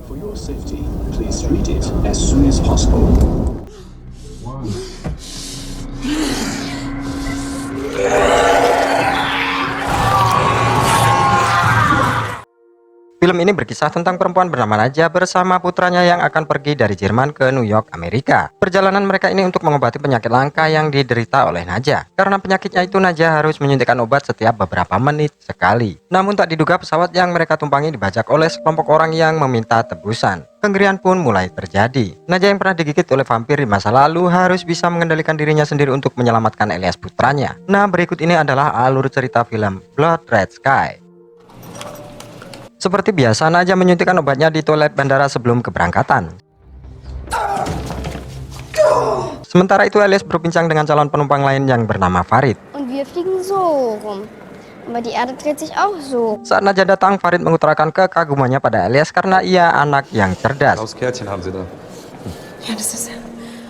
For your safety, please read it as soon as possible. Film ini berkisah tentang perempuan bernama Naja bersama putranya yang akan pergi dari Jerman ke New York, Amerika. Perjalanan mereka ini untuk mengobati penyakit langka yang diderita oleh Naja. Karena penyakitnya itu, Naja harus menyuntikkan obat setiap beberapa menit sekali. Namun tak diduga pesawat yang mereka tumpangi dibajak oleh sekelompok orang yang meminta tebusan. Kengerian pun mulai terjadi. Naja yang pernah digigit oleh vampir di masa lalu harus bisa mengendalikan dirinya sendiri untuk menyelamatkan Elias putranya. Nah, berikut ini adalah alur cerita film Blood Red Sky. Seperti biasa, Naja menyuntikkan obatnya di toilet bandara sebelum keberangkatan. Sementara itu, Elias berbincang dengan calon penumpang lain yang bernama Farid. Und wir fliegen so rum. Aber die Erde dreht sich auch so. Saat Naja datang, Farid mengutarakan kekagumannya pada Elias karena ia anak yang cerdas.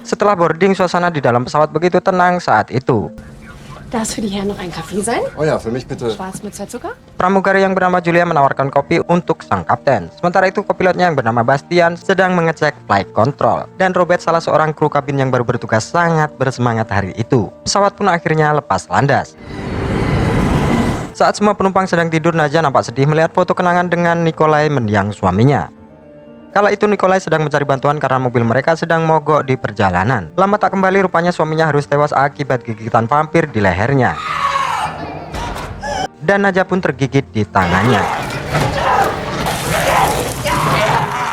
Setelah boarding, suasana di dalam pesawat begitu tenang saat itu. Darf für die Herren noch ein Kaffee sein? Oh ja, für mich bitte. Schwarz mit 2 Zucker? Pramugari yang bernama Julia menawarkan kopi untuk sang kapten. Sementara itu, kopilotnya yang bernama Bastian sedang mengecek flight control. Dan Robert, salah seorang kru kabin yang baru bertugas, sangat bersemangat hari itu. Pesawat pun akhirnya lepas landas. Saat semua penumpang sedang tidur, Naja nampak sedih melihat foto kenangan dengan Nikolai mendiang suaminya. Kala itu Nikolai sedang mencari bantuan karena mobil mereka sedang mogok di perjalanan. Lama tak kembali, rupanya suaminya harus tewas akibat gigitan vampir di lehernya. Dan Naja pun tergigit di tangannya.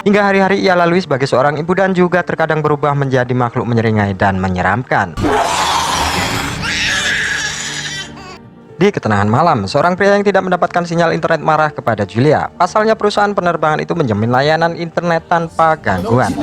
Hingga hari-hari ia lalui sebagai seorang ibu dan juga terkadang berubah menjadi makhluk menyeringai dan menyeramkan. Di ketenangan malam, seorang pria yang tidak mendapatkan sinyal internet marah kepada Julia. Pasalnya perusahaan penerbangan itu menjamin layanan internet tanpa gangguan.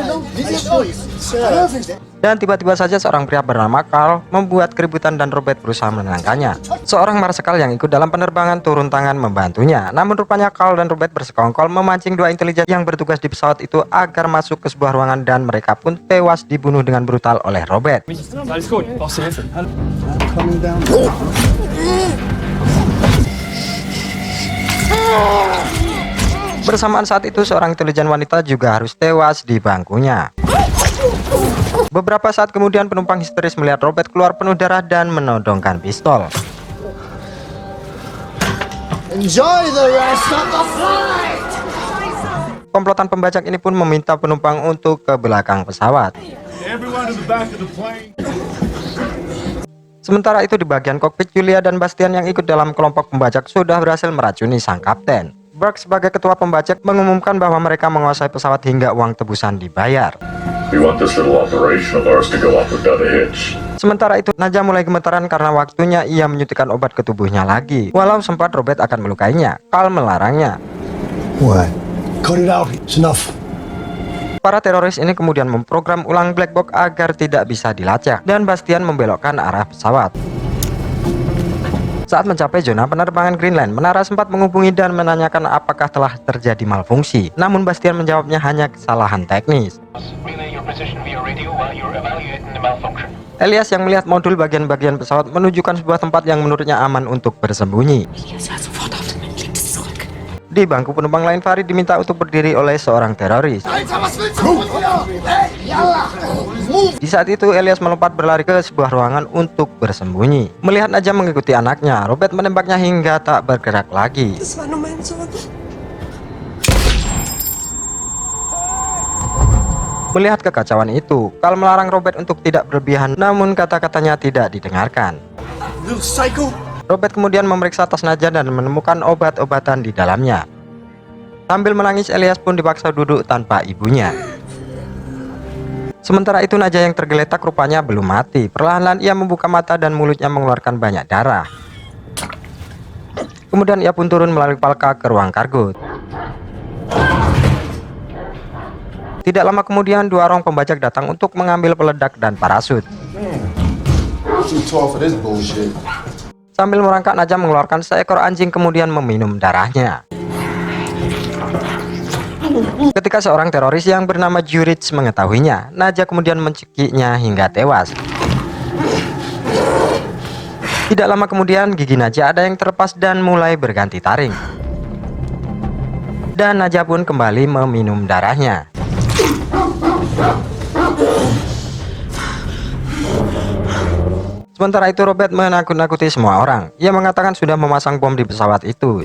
Dan tiba-tiba saja seorang pria bernama Carl membuat keributan dan Robert berusaha menenangkannya. Seorang marsekal yang ikut dalam penerbangan turun tangan membantunya. Namun rupanya Carl dan Robert bersekongkol memancing dua intelijen yang bertugas di pesawat itu agar masuk ke sebuah ruangan dan mereka pun tewas dibunuh dengan brutal oleh Robert. Bersamaan saat itu, seorang intelijen wanita juga harus tewas di bangkunya. Beberapa saat kemudian, penumpang histeris melihat Robert keluar penuh darah dan menodongkan pistol. Enjoy the rest of the flight. Komplotan pembajak ini pun meminta penumpang untuk ke belakang pesawat. Sementara itu, di bagian kokpit, Julia dan Bastian yang ikut dalam kelompok pembajak sudah berhasil meracuni sang kapten. Burke sebagai ketua pembajak mengumumkan bahwa mereka menguasai pesawat hingga uang tebusan dibayar. Sementara itu, Naja mulai gemetaran karena waktunya ia menyuntikkan obat ke tubuhnya lagi. Walau sempat Robert akan melukainya, Carl melarangnya. What? Cut it out. It's enough. Para teroris ini kemudian memprogram ulang black box agar tidak bisa dilacak, dan Bastian membelokkan arah pesawat. Saat mencapai zona penerbangan Greenland, Menara sempat menghubungi dan menanyakan apakah telah terjadi malfungsi. Namun Bastian menjawabnya hanya kesalahan teknis. Elias yang melihat modul bagian-bagian pesawat menunjukkan sebuah tempat yang menurutnya aman untuk bersembunyi. Di bangku penumpang lain, Farid diminta untuk berdiri oleh seorang teroris. Di saat itu, Elias melompat berlari ke sebuah ruangan untuk bersembunyi. Melihat Naja mengikuti anaknya, Robert menembaknya hingga tak bergerak lagi. Melihat kekacauan itu, Carl melarang Robert untuk tidak berlebihan, namun kata-katanya tidak didengarkan. Robert kemudian memeriksa tas Naja dan menemukan obat-obatan di dalamnya. Sambil menangis, Elias pun dipaksa duduk tanpa ibunya. Sementara itu, Naja yang tergeletak rupanya belum mati. Perlahan-lahan ia membuka mata dan mulutnya mengeluarkan banyak darah. Kemudian ia pun turun melalui palka ke ruang kargo. Tidak lama kemudian, dua orang pembajak datang untuk mengambil peledak dan parasut. Sambil merangkak, Naja mengeluarkan seekor anjing kemudian meminum darahnya. Ketika seorang teroris yang bernama Jurich mengetahuinya, Naja kemudian mencekiknya hingga tewas. Tidak lama kemudian, gigi Naja ada yang terlepas dan mulai berganti taring. dan Naja pun kembali meminum darahnya. Sementara itu Robert menakut-nakuti semua orang. Ia mengatakan sudah memasang bom di pesawat itu.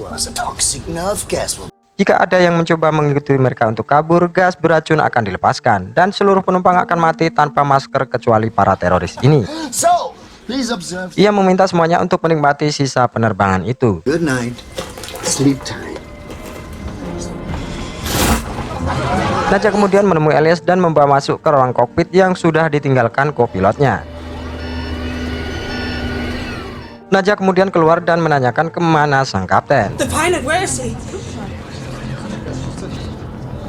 Jika ada yang mencoba mengikuti mereka untuk kabur, gas beracun akan dilepaskan dan seluruh penumpang akan mati tanpa masker kecuali para teroris ini. Ia meminta semuanya untuk menikmati sisa penerbangan itu. Good night. Sleep tight. Naja kemudian menemui Elias dan membawa masuk ke ruang kokpit yang sudah ditinggalkan kopilotnya. Naja kemudian keluar dan menanyakan kemana sang kapten. The pilot, where is he?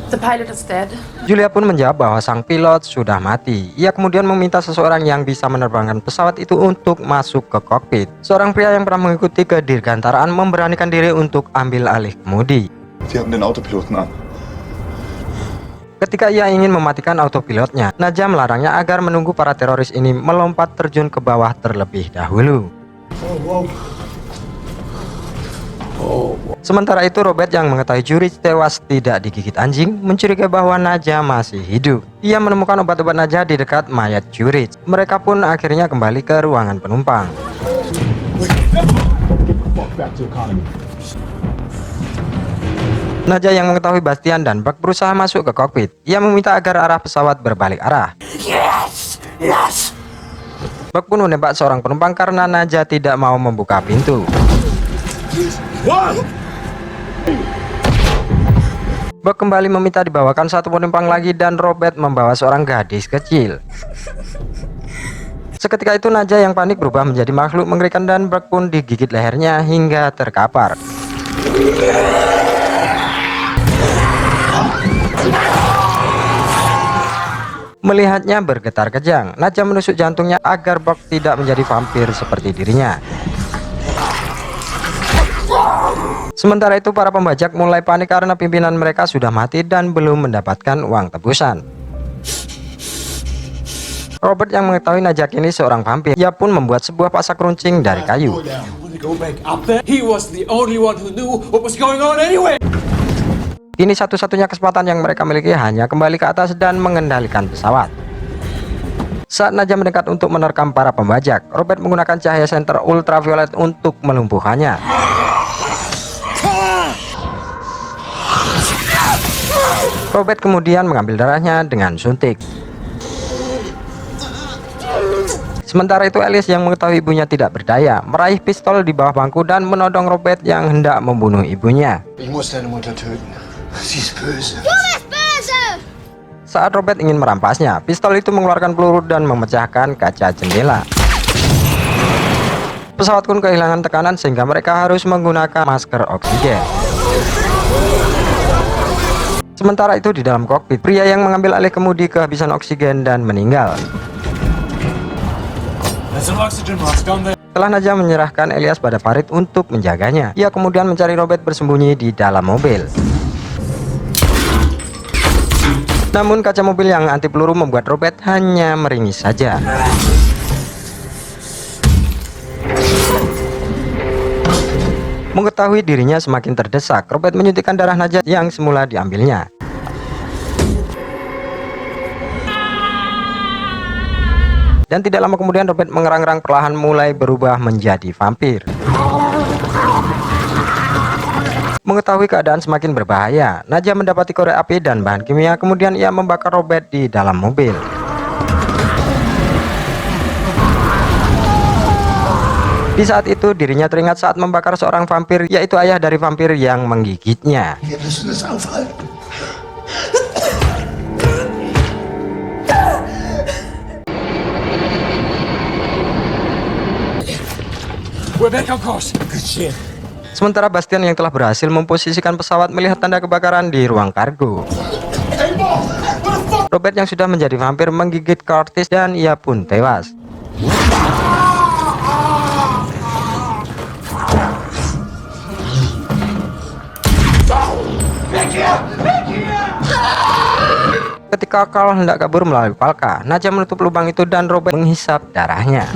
The pilot is dead. Julia pun menjawab bahwa sang pilot sudah mati. Ia kemudian meminta seseorang yang bisa menerbangkan pesawat itu untuk masuk ke kokpit. Seorang pria yang pernah mengikuti ke dirgantaraan memberanikan diri untuk ambil alih kemudi. Sie haben den Autopiloten an. Ketika ia ingin mematikan autopilotnya, Naja melarangnya agar menunggu para teroris ini melompat terjun ke bawah terlebih dahulu. Sementara itu Robert yang mengetahui Jurij tewas tidak digigit anjing mencurigai bahwa Naja masih hidup. Ia menemukan obat-obat Naja di dekat mayat Jurij. Mereka pun akhirnya kembali ke ruangan penumpang. Naja yang mengetahui Bastian dan Buck berusaha masuk ke kokpit. Ia meminta agar arah pesawat berbalik arah. Buck pun menembak seorang penumpang karena Naja tidak mau membuka pintu. Buck kembali meminta dibawakan satu penumpang lagi dan Robert membawa seorang gadis kecil. Seketika itu Naja yang panik berubah menjadi makhluk mengerikan dan Buck pun digigit lehernya hingga terkapar. Melihatnya bergetar kejang, Naja menusuk jantungnya agar Buck tidak menjadi vampir seperti dirinya. Sementara itu para pembajak mulai panik karena pimpinan mereka sudah mati dan belum mendapatkan uang tebusan. Robert yang mengetahui Naja ini seorang vampir, ia pun membuat sebuah pasak runcing dari kayu. Ini satu-satunya kesempatan yang mereka miliki hanya kembali ke atas dan mengendalikan pesawat. Saat Naja mendekat untuk menerkam para pembajak, Robert menggunakan cahaya senter ultraviolet untuk melumpuhkannya. Robert kemudian mengambil darahnya dengan suntik. Sementara itu Elias yang mengetahui ibunya tidak berdaya, meraih pistol di bawah bangku dan menodong Robert yang hendak membunuh ibunya. Saat Robert ingin merampasnya, pistol itu mengeluarkan peluru dan memecahkan kaca jendela. Pesawat pun kehilangan tekanan sehingga mereka harus menggunakan masker oksigen. Sementara itu di dalam kokpit, pria yang mengambil alih kemudi kehabisan oksigen dan meninggal. Setelah Naja menyerahkan Elias pada Farid untuk menjaganya, ia kemudian mencari Robert bersembunyi di dalam mobil. Namun kaca mobil yang anti peluru membuat Robert hanya meringis saja. Mengetahui dirinya semakin terdesak, Robert menyuntikkan darah Naja yang semula diambilnya. Dan tidak lama kemudian Robert mengerang-erang perlahan mulai berubah menjadi vampir. Mengetahui keadaan semakin berbahaya, Naja mendapati korek api dan bahan kimia, kemudian ia membakar Robert di dalam mobil. Di saat itu dirinya teringat saat membakar seorang vampir, yaitu ayah dari vampir yang menggigitnya. Sementara Bastian yang telah berhasil memposisikan pesawat melihat tanda kebakaran di ruang kargo. Robert yang sudah menjadi vampir menggigit Curtis dan ia pun tewas. Ketika Carl hendak kabur melalui palka, Naja menutup lubang itu dan Robert menghisap darahnya.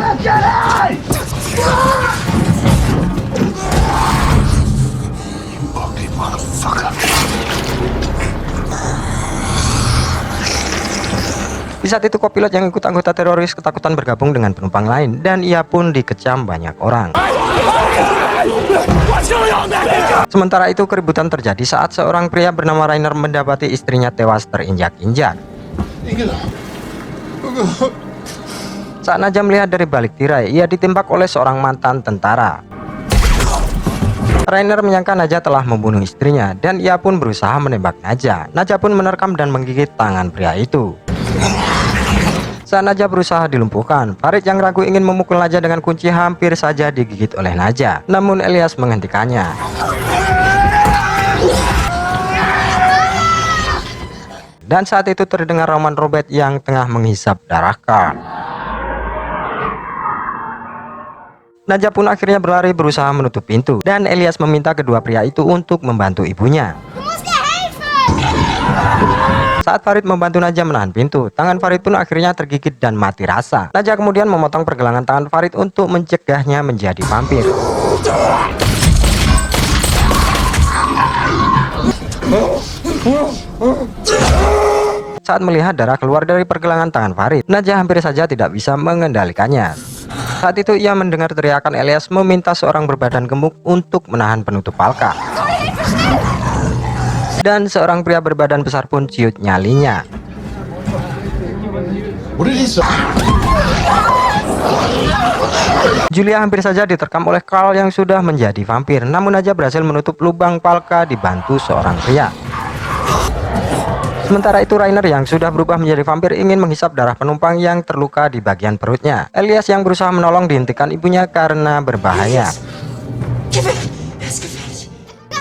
Di saat itu kopilot yang ikut anggota teroris ketakutan bergabung dengan penumpang lain dan ia pun dikecam banyak orang. Sementara itu keributan terjadi saat seorang pria bernama Rainer mendapati istrinya tewas terinjak-injak. Saat Najah melihat dari balik tirai, ia ditembak oleh seorang mantan tentara. Rainer menyangka Najah telah membunuh istrinya dan ia pun berusaha menembak Najah. Najah pun menerkam dan menggigit tangan pria itu. Saat Najah berusaha dilumpuhkan, Farid yang ragu ingin memukul Najah dengan kunci hampir saja digigit oleh Najah. Namun Elias menghentikannya. Dan saat itu terdengar Roman Robert yang tengah menghisap darah Karl. Najah pun akhirnya berlari berusaha menutup pintu dan Elias meminta kedua pria itu untuk membantu ibunya. Saat Farid membantu Najah menahan pintu, tangan Farid pun akhirnya tergigit dan mati rasa. Najah kemudian memotong pergelangan tangan Farid untuk mencegahnya menjadi vampir. Saat melihat darah keluar dari pergelangan tangan Farid, Najah hampir saja tidak bisa mengendalikannya. Saat itu ia mendengar teriakan Elias meminta seorang berbadan gemuk untuk menahan penutup palka. Dan seorang pria berbadan besar pun ciut nyalinya. Julia hampir saja diterkam oleh Karl yang sudah menjadi vampir, namun Najah berhasil menutup lubang palka dibantu seorang pria. Sementara itu Rainer yang sudah berubah menjadi vampir ingin menghisap darah penumpang yang terluka di bagian perutnya. Elias yang berusaha menolong dihentikan ibunya karena berbahaya.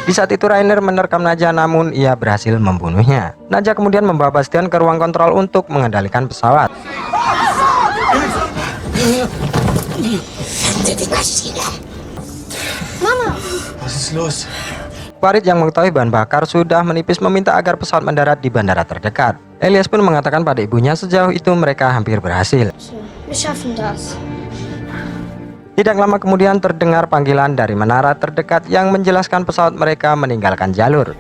Di saat itu Rainer menerkam Najah namun ia berhasil membunuhnya. Najah kemudian membawa Bastian ke ruang kontrol untuk mengendalikan pesawat. Mama. Farid yang mengetahui bahan bakar sudah menipis meminta agar pesawat mendarat di bandara terdekat. Elias pun mengatakan pada ibunya sejauh itu mereka hampir berhasil. Wir schaffen das. Tidak lama kemudian terdengar panggilan dari menara terdekat yang menjelaskan pesawat mereka meninggalkan jalur.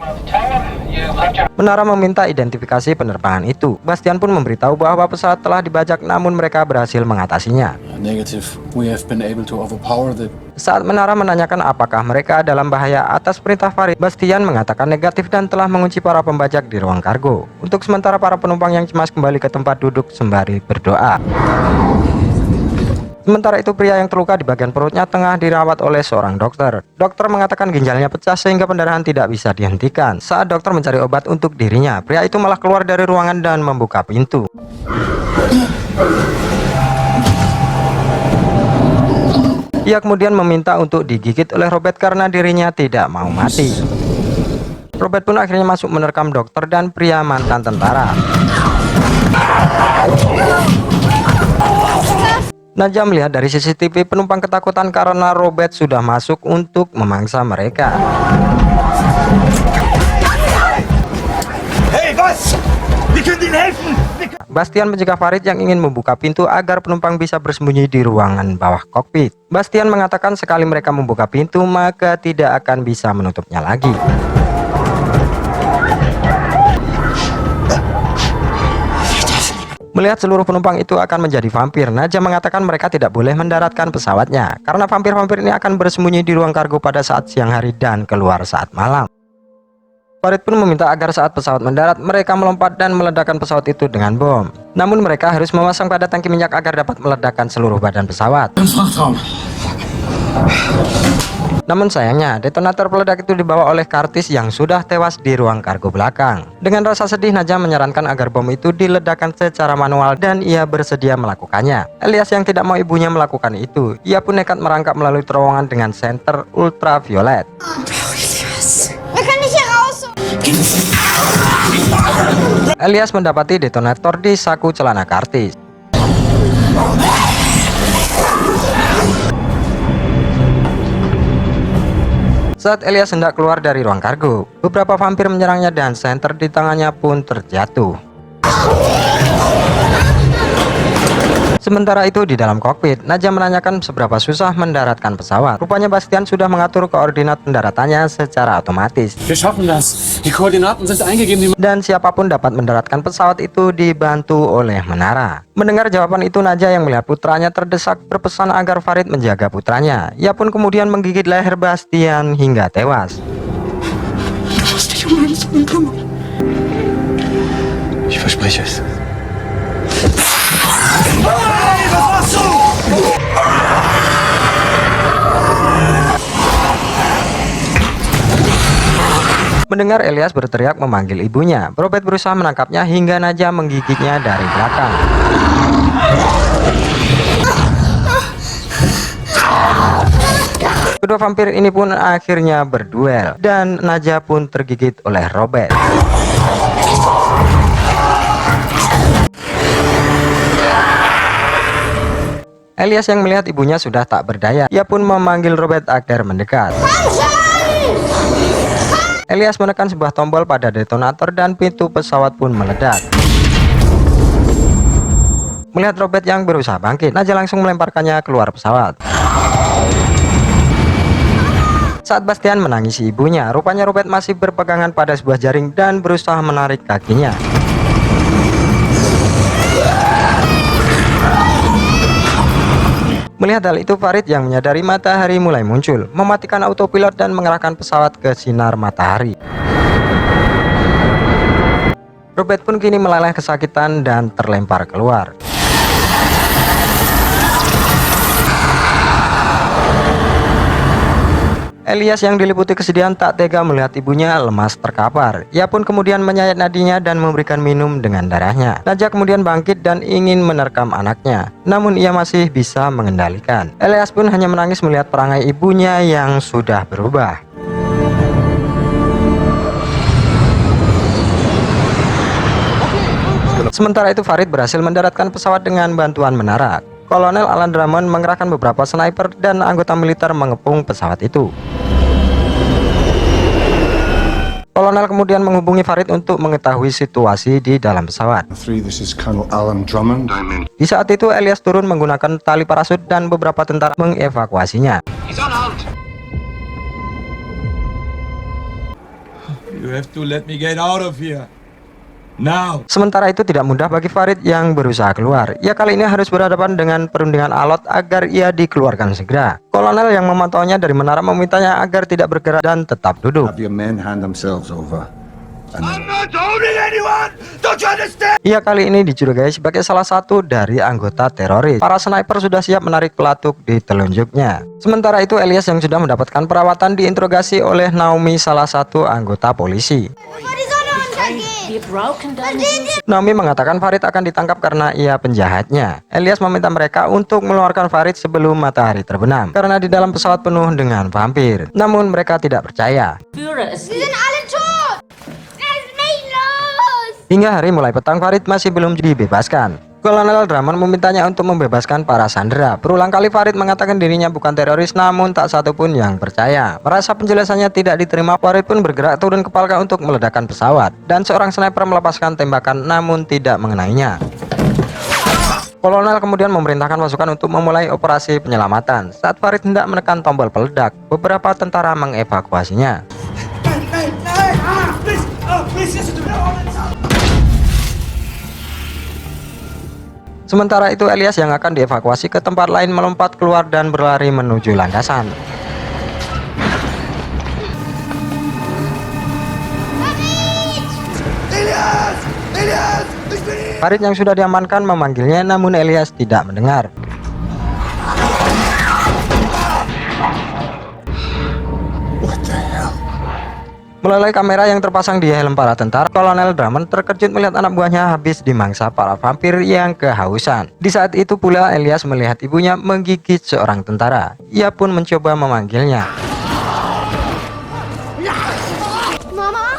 Menara meminta identifikasi penerbangan itu. Bastian pun memberitahu bahwa pesawat telah dibajak namun mereka berhasil mengatasinya. Negative. We have been able to overpower the. Saat menara menanyakan apakah mereka dalam bahaya atas perintah Farid, Bastian mengatakan negatif dan telah mengunci para pembajak di ruang kargo. Untuk sementara para penumpang yang cemas kembali ke tempat duduk sembari berdoa. Sementara itu pria yang terluka di bagian perutnya tengah dirawat oleh seorang dokter. Dokter mengatakan ginjalnya pecah sehingga pendarahan tidak bisa dihentikan. Saat dokter mencari obat untuk dirinya, pria itu malah keluar dari ruangan dan membuka pintu. Ia kemudian meminta untuk digigit oleh Robert karena dirinya tidak mau mati. Robert pun akhirnya masuk menerkam dokter dan pria mantan tentara. Najah melihat dari CCTV penumpang ketakutan karena Robert sudah masuk untuk memangsa mereka. Hey, was? Wir können Ihnen helfen! Bastian mencegah Farid yang ingin membuka pintu agar penumpang bisa bersembunyi di ruangan bawah kokpit. Bastian mengatakan sekali mereka membuka pintu maka tidak akan bisa menutupnya lagi. Melihat seluruh penumpang itu akan menjadi vampir, Najah mengatakan mereka tidak boleh mendaratkan pesawatnya karena vampir-vampir ini akan bersembunyi di ruang kargo pada saat siang hari dan keluar saat malam. Farid pun meminta agar saat pesawat mendarat mereka melompat dan meledakkan pesawat itu dengan bom. Namun mereka harus memasang pada tangki minyak agar dapat meledakkan seluruh badan pesawat. Namun sayangnya detonator peledak itu dibawa oleh Curtis yang sudah tewas di ruang kargo belakang. Dengan rasa sedih Najah menyarankan agar bom itu diledakkan secara manual dan ia bersedia melakukannya. Elias yang tidak mau ibunya melakukan itu, ia pun nekat merangkak melalui terowongan dengan senter ultraviolet. Wir können nicht hier raus. Elias mendapati detonator di saku celana Curtis. Saat Elias hendak keluar dari ruang kargo, beberapa vampir menyerangnya dan senter di tangannya pun terjatuh. Sementara itu di dalam kokpit, Naja menanyakan seberapa susah mendaratkan pesawat. Rupanya Bastian sudah mengatur koordinat pendaratannya secara otomatis. Wir schaffen das. Die Koordinaten sind eingegeben. Dan siapapun dapat mendaratkan pesawat itu dibantu oleh menara. Mendengar jawaban itu, Naja yang melihat putranya terdesak berpesan agar Farid menjaga putranya. Ia pun kemudian menggigit leher Bastian hingga tewas. Ich verspreche es. Mendengar Elias berteriak memanggil ibunya, Robert berusaha menangkapnya hingga Naja menggigitnya dari belakang. Kedua vampir ini pun akhirnya berduel dan Naja pun tergigit oleh Robert. Elias yang melihat ibunya sudah tak berdaya, ia pun memanggil Robert agar mendekat. Elias menekan sebuah tombol pada detonator dan pintu pesawat pun meledak. Melihat Robert yang berusaha bangkit, Naja langsung melemparkannya keluar pesawat. Saat Bastian menangisi ibunya, rupanya Robert masih berpegangan pada sebuah jaring dan berusaha menarik kakinya. Melihat hal itu, Farid yang menyadari matahari mulai muncul, mematikan autopilot dan mengerahkan pesawat ke sinar matahari. Robert pun kini meleleh kesakitan dan terlempar keluar. Elias yang diliputi kesedihan tak tega melihat ibunya lemas terkapar. Ia pun kemudian menyayat nadinya dan memberikan minum dengan darahnya. Naja kemudian bangkit dan ingin menerkam anaknya, namun ia masih bisa mengendalikan. Elias pun hanya menangis melihat perangai ibunya yang sudah berubah. Sementara itu Farid berhasil mendaratkan pesawat dengan bantuan menara. Kolonel Alan Drummond mengerahkan beberapa sniper dan anggota militer mengepung pesawat itu. Kolonel kemudian menghubungi Farid untuk mengetahui situasi di dalam pesawat. This is Colonel Alan Drummond. Di saat itu Elias turun menggunakan tali parasut dan beberapa tentara mengevakuasinya. You have to let me get out of here. Now. Sementara itu tidak mudah bagi Farid yang berusaha keluar. Ia kali ini harus berhadapan dengan perundingan alot agar ia dikeluarkan segera. Kolonel yang memantaunya dari menara memintanya agar tidak bergerak dan tetap duduk. Have your men hand themselves over. I'm not holding anyone. Don't you understand? Ia kali ini dicurigai sebagai salah satu dari anggota teroris. Para sniper sudah siap menarik pelatuk di telunjuknya. Sementara itu Elias yang sudah mendapatkan perawatan diinterogasi oleh Naomi, salah satu anggota polisi. Naomi mengatakan Farid akan ditangkap karena ia penjahatnya. Elias meminta mereka untuk mengeluarkan Farid sebelum matahari terbenam karena di dalam pesawat penuh dengan vampir. Namun mereka tidak percaya. Hingga hari mulai petang Farid masih belum dibebaskan. Kolonel Drummond memintanya untuk membebaskan para sandera. Berulang kali Farid mengatakan dirinya bukan teroris, namun tak satu pun yang percaya. Merasa penjelasannya tidak diterima, Farid pun bergerak turun ke Palka untuk meledakkan pesawat. Dan seorang sniper melepaskan tembakan namun tidak mengenainya. Kolonel kemudian memerintahkan pasukan untuk memulai operasi penyelamatan. Saat Farid hendak menekan tombol peledak, beberapa tentara mengevakuasinya. Sementara itu Elias yang akan dievakuasi ke tempat lain melompat keluar dan berlari menuju landasan. Farid yang sudah diamankan memanggilnya, namun Elias tidak mendengar. Melalui kamera yang terpasang di helm para tentara, Kolonel Drummond terkejut melihat anak buahnya habis dimangsa para vampir yang kehausan. Di saat itu pula Elias melihat ibunya menggigit seorang tentara. Ia pun mencoba memanggilnya. Mama?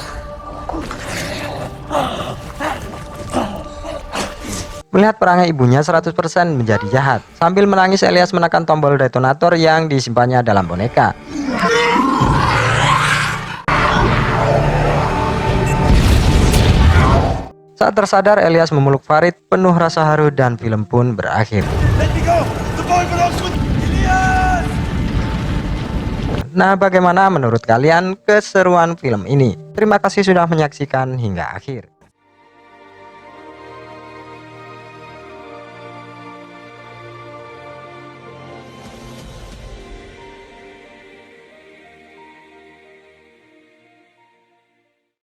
Melihat perangai ibunya 100% menjadi jahat. Sambil menangis Elias menekan tombol detonator yang disimpannya dalam boneka. Saat tersadar, Elias memeluk Farid penuh rasa haru dan film pun berakhir. Nah, bagaimana menurut kalian keseruan film ini? Terima kasih sudah menyaksikan hingga akhir.